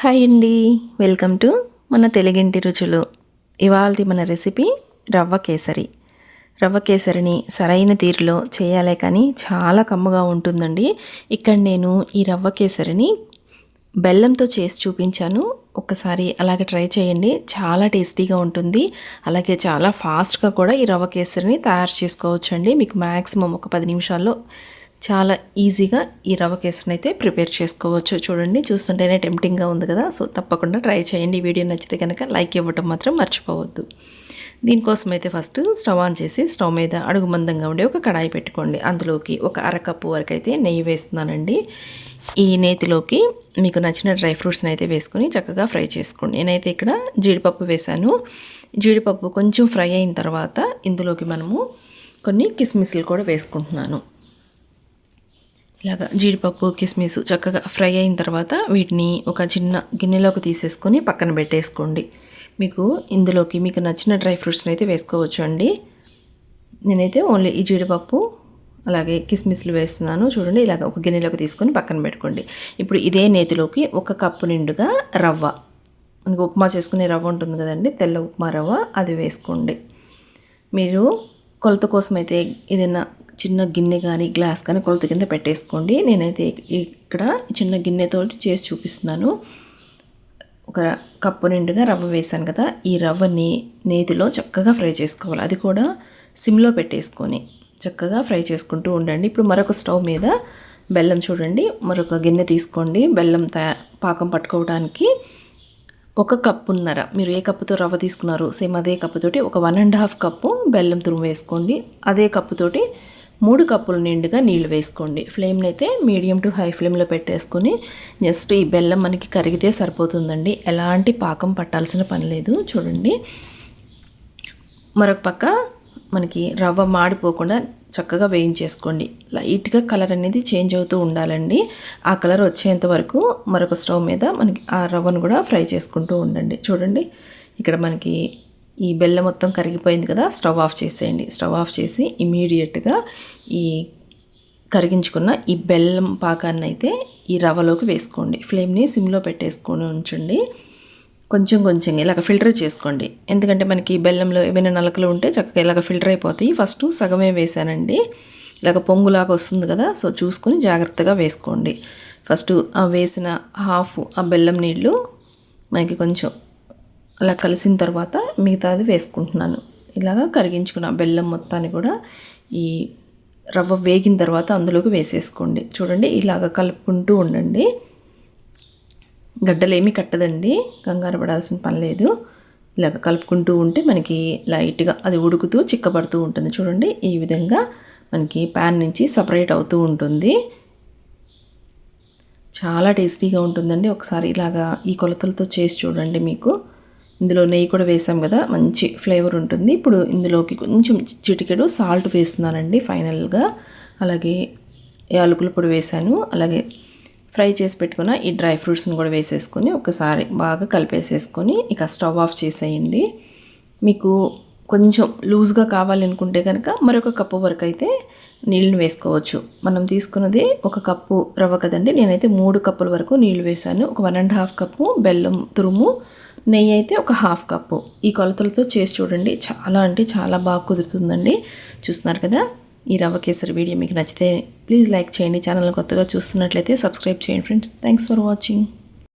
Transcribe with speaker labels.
Speaker 1: Hi అండి, welcome to మన తెలుగింటి రుచులు. ఇవాళ మన రెసిపీ రవ్వ కేసరి. రవ్వ కేసరిని సరైన తీరులో చేయాలే కానీ చాలా కమ్మగా ఉంటుందండి. ఇక్కడ నేను ఈ రవ్వ కేసరిని బెల్లంతో చేసి చూపించాను. ఒక్కసారి అలాగే ట్రై చేయండి, చాలా టేస్టీగా ఉంటుంది. అలాగే చాలా ఫాస్ట్గా కూడా ఈ రవ్వ కేసరిని తయారు చేసుకోవచ్చండి. మీకు మ్యాక్సిమం ఒక 10 నిమిషాల్లో చాలా ఈజీగా ఈ రవ్వ కేసరిని అయితే ప్రిపేర్ చేసుకోవచ్చు. చూడండి, చూస్తుంటేనే టెంప్టింగ్గా ఉంది కదా. సో తప్పకుండా ట్రై చేయండి. వీడియో నచ్చితే కనుక లైక్ ఇవ్వటం మాత్రం మర్చిపోవద్దు. దీనికోసం అయితే ఫస్ట్ స్టవ్ ఆన్ చేసి స్టవ్ మీద అడుగు మందంగా ఉండే ఒక కడాయి పెట్టుకోండి. అందులోకి ఒక అరకప్పు వరకు అయితే నెయ్యి వేస్తున్నానండి. ఈ నేతిలోకి మీకు నచ్చిన డ్రై ఫ్రూట్స్ని అయితే వేసుకొని చక్కగా ఫ్రై చేసుకోండి. నేనైతే ఇక్కడ జీడిపప్పు వేశాను. జీడిపప్పు కొంచెం ఫ్రై అయిన తర్వాత ఇందులోకి మనము కొన్ని కిస్మిస్లు కూడా వేసుకుంటున్నాను. ఇలాగా జీడిపప్పు కిస్మిస్ చక్కగా ఫ్రై అయిన తర్వాత వీటిని ఒక చిన్న గిన్నెలోకి తీసేసుకొని పక్కన పెట్టేసుకోండి. ఇందులోకి మీకు నచ్చిన డ్రై ఫ్రూట్స్ని అయితే వేసుకోవచ్చు అండి. నేనైతే ఓన్లీ ఈ జీడిపప్పు అలాగే కిస్మిస్లు వేస్తున్నాను. చూడండి, ఇలాగ ఒక గిన్నెలోకి తీసుకొని పక్కన పెట్టుకోండి. ఇప్పుడు ఇదే నేతిలోకి ఒక కప్పు నిండుగా రవ్వ, మనకు ఉప్మా చేసుకునే రవ్వ ఉంటుంది కదండి, తెల్ల ఉప్మా రవ్వ, అది వేసుకోండి. మీరు కొలత కోసం అయితే ఏదైనా చిన్న గిన్నె కానీ గ్లాస్ కానీ కొలత కింద పెట్టేసుకోండి. నేనైతే ఇక్కడ చిన్న గిన్నెతో చేసి చూపిస్తున్నాను. ఒక కప్పు నిండుగా రవ్వ వేసాను కదా, ఈ రవ్వని నేతిలో చక్కగా ఫ్రై చేసుకోవాలి. అది కూడా సిమ్లో పెట్టేసుకొని చక్కగా ఫ్రై చేసుకుంటూ ఉండండి. ఇప్పుడు మరొక స్టవ్ మీద బెల్లం, చూడండి, మరొక గిన్నె తీసుకోండి. బెల్లం పాకం పట్టుకోవడానికి ఒక కప్పున్నర, మీరు ఏ కప్పుతో రవ్వ తీసుకున్నారు సేమ్ అదే కప్పుతోటి ఒక 1.5 కప్పు బెల్లం తురుము వేసుకోండి. అదే కప్పుతోటి 3 కప్పుల నిండుగా నీళ్ళు వేసుకోండి. ఫ్లేమ్ని అయితే మీడియం టు హై ఫ్లేమ్లో పెట్టేసుకొని జస్ట్ ఈ బెల్లం మనకి కరిగితే సరిపోతుందండి. ఎలాంటి పాకం పట్టాల్సిన పని లేదు. చూడండి, మరొక పక్క మనకి రవ్వ మాడిపోకుండా చక్కగా వేయించేసుకోండి. లైట్గా కలర్ అనేది చేంజ్ అవుతూ ఉండాలండి. ఆ కలర్ వచ్చేంత వరకు మరొక స్టవ్ మీద మనకి ఆ రవ్వను కూడా ఫ్రై చేసుకుంటూ ఉండండి. చూడండి, ఇక్కడ మనకి ఈ బెల్లం మొత్తం కరిగిపోయింది కదా. స్టవ్ ఆఫ్ చేసేయండి. స్టవ్ ఆఫ్ చేసి ఇమీడియట్గా ఈ కరిగించుకున్న ఈ బెల్లం పాకాన్ని అయితే ఈ రవ్వలోకి వేసుకోండి. ఫ్లేమ్ని సిమ్లో పెట్టేసుకొని ఉంచండి. కొంచెం కొంచెం ఇలాగ ఫిల్టర్ చేసుకోండి. ఎందుకంటే మనకి బెల్లంలో ఏమైనా నలకలు ఉంటే చక్కగా ఇలాగ ఫిల్టర్ అయిపోతాయి. ఫస్ట్ సగమే వేసానండి. ఇలాగ పొంగులాగా వస్తుంది కదా, సో చూసుకొని జాగ్రత్తగా వేసుకోండి. ఫస్ట్ ఆ వేసిన హాఫ్ ఆ బెల్లం నీళ్ళు మనకి కొంచెం అలా కలిసిన తర్వాత మిగతాది వేసుకుంటున్నాను. ఇలాగా కరిగించుకున్న బెల్లం మొత్తాన్ని కూడా ఈ రవ్వ వేగిన తర్వాత అందులోకి వేసేసుకోండి. చూడండి, ఇలాగ కలుపుకుంటూ ఉండండి. గడ్డలేమీ కట్టదండి, కంగారు పడాల్సిన పని లేదు. ఇలాగ కలుపుకుంటూ ఉంటే మనకి లైట్గా అది ఉడుకుతూ చిక్కబడుతూ ఉంటుంది. చూడండి, ఈ విధంగా మనకి ప్యాన్ నుంచి సపరేట్ అవుతూ ఉంటుంది. చాలా టేస్టీగా ఉంటుందండి. ఒకసారి ఇలాగా ఈ కొలతలతో చేసి చూడండి. మీకు ఇందులో నెయ్యి కూడా వేసాం కదా, మంచి ఫ్లేవర్ ఉంటుంది. ఇప్పుడు ఇందులోకి కొంచెం చిటికెడు సాల్ట్ వేస్తున్నానండి ఫైనల్గా. అలాగే యాలకుల పొడి వేసాను. అలాగే ఫ్రై చేసి పెట్టుకున్న ఈ డ్రై ఫ్రూట్స్ని కూడా వేసేసుకొని ఒకసారి బాగా కలిపేసేసుకొని ఇక స్టవ్ ఆఫ్ చేసేయండి. మీకు కొంచెం లూజ్గా కావాలనుకుంటే కనుక మరొక కప్పు వరకు అయితే నీళ్ళని వేసుకోవచ్చు. మనం తీసుకున్నది ఒక కప్పు రవ్వ కదండి, నేనైతే 3 కప్పుల వరకు నీళ్ళు వేసాను. ఒక 1.5 కప్పు బెల్లం తురుము, నెయ్యి అయితే ఒక 1/2 కప్పు. ఈ కొలతలతో చేసి చూడండి, చాలా అంటే చాలా బాగా కుదురుతుందండి. చూస్తున్నారు కదా, ఈ రవ్వ కేసరి వీడియో మీకు నచ్చితే ప్లీజ్ లైక్ చేయండి. ఛానల్ కొత్తగా చూస్తున్నట్లయితే సబ్స్క్రైబ్ చేయండి ఫ్రెండ్స్. Thanks for watching.